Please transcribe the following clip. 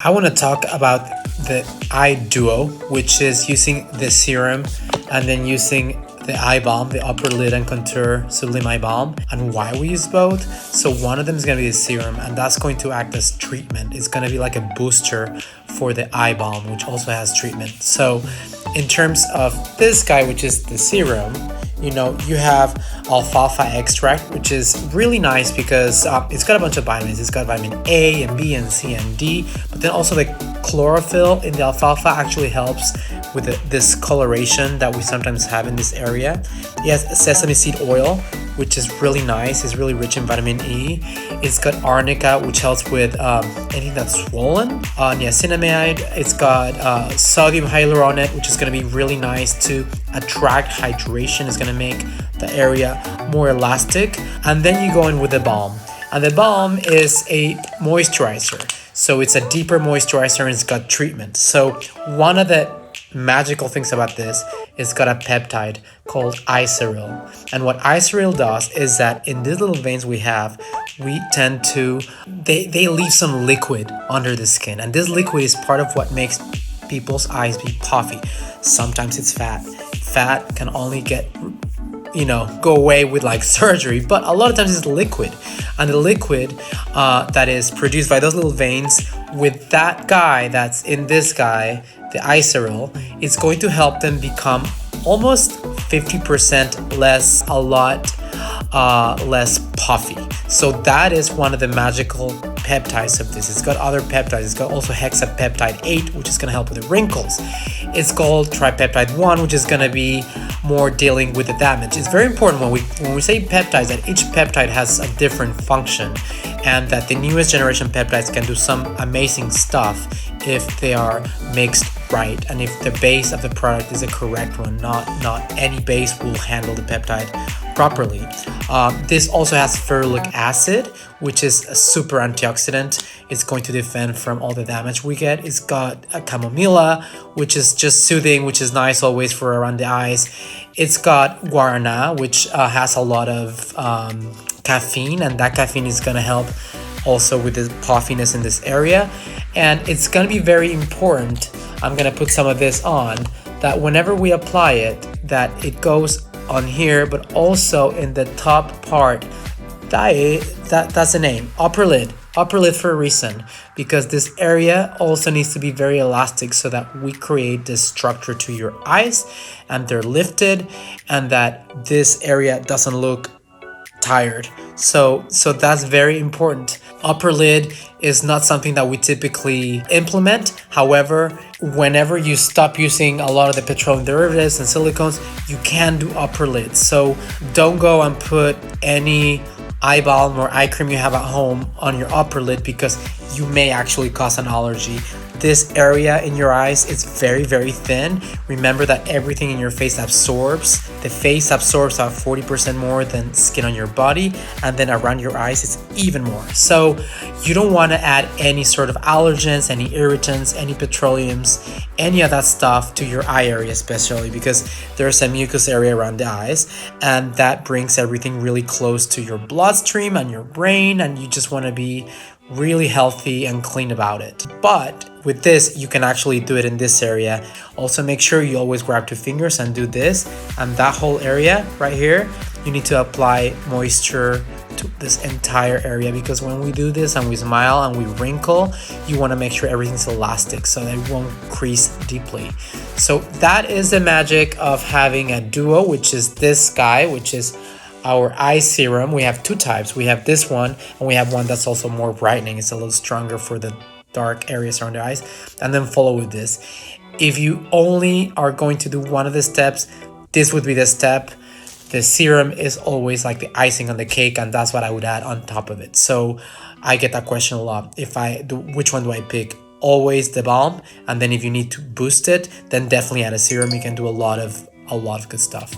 I want to talk about the eye duo, which is using the serum and then using the eye balm, the upper lid and contour Sublime Eye Balm, and why we use both. So one of them is going to be the serum, and that's going to act as treatment. It's going to be like a booster for the eye balm, which also has treatment. So in terms of this guy, which is the serum, you have alfalfa extract, which is really nice because it's got a bunch of vitamins. It's got vitamin A and B and C and D, but then also the chlorophyll in the alfalfa actually helps with this coloration that we sometimes have in this area. It has sesame seed oil, which is really nice. It's really rich in vitamin E. It's got arnica, which helps with anything that's swollen. Niacinamide. It's got sodium hyaluronate, which is going to be really nice to attract hydration. It's going to make the area more elastic. And then you go in with the balm. And the balm is a moisturizer. So it's a deeper moisturizer and it's got treatment. So one of the magical things about this is got a peptide called Eye Serum. And what Eye Serum does is that in these little veins we tend to they leave some liquid under the skin, and this liquid is part of what makes people's eyes be puffy. Sometimes it's fat can only go away with like surgery, but a lot of times it's liquid, and the liquid that is produced by those little veins with that guy that's in this guy, the Eye Serum, it's going to help them become almost 50% less puffy. So that is one of the magical peptides of this. It's got other peptides. It's got also hexapeptide 8, which is going to help with the wrinkles. It's called tripeptide 1, which is going to be more dealing with the damage. It's very important when we say peptides that each peptide has a different function, and that the newest generation peptides can do some amazing stuff if they are mixed right, and if the base of the product is the correct one. Not any base will handle the peptide properly. This also has ferulic acid, which is a super antioxidant. It's going to defend from all the damage we get. It's got a chamomilla, which is just soothing, which is nice always for around the eyes. It's got guarana, which has a lot of caffeine, and that caffeine is going to help also with the puffiness in this area. And it's going to be very important, I'm going to put some of this on, that whenever we apply it, that it goes on here, but also in the top part. That's the name, upper lid for a reason, because this area also needs to be very elastic so that we create this structure to your eyes and they're lifted, and that this area doesn't look tired. So that's very important. Upper lid is not something that we typically implement. However, whenever you stop using a lot of the petroleum derivatives and silicones, you can do upper lid. So don't go and put any eye balm or eye cream you have at home on your upper lid, because you may actually cause an allergy. This area in your eyes is very, very thin. Remember that everything in your face absorbs. The face absorbs about 40% more than skin on your body, and then around your eyes it's even more. So you don't want to add any sort of allergens, any irritants, any petroleums, any of that stuff to your eye area, especially because there's a mucus area around the eyes, and that brings everything really close to your bloodstream and your brain, and you just want to be really healthy and clean about it. But with this, you can actually do it in this area. Also, make sure you always grab 2 fingers and do this, and that whole area right here, you need to apply moisture to this entire area, because when we do this and we smile and we wrinkle, you want to make sure everything's elastic so that it won't crease deeply. So that is the magic of having a duo, which is this guy, which is our eye serum. We have 2 types. We have this one, and we have one that's also more brightening. It's a little stronger for the dark areas around the eyes. And then follow with this. If you only are going to do one of the steps, this would be the step. The serum is always like the icing on the cake, and that's what I would add on top of it. So I get that question a lot. Which one do I pick? Always the balm, and then if you need to boost it, then definitely add a serum. You can do a lot of good stuff.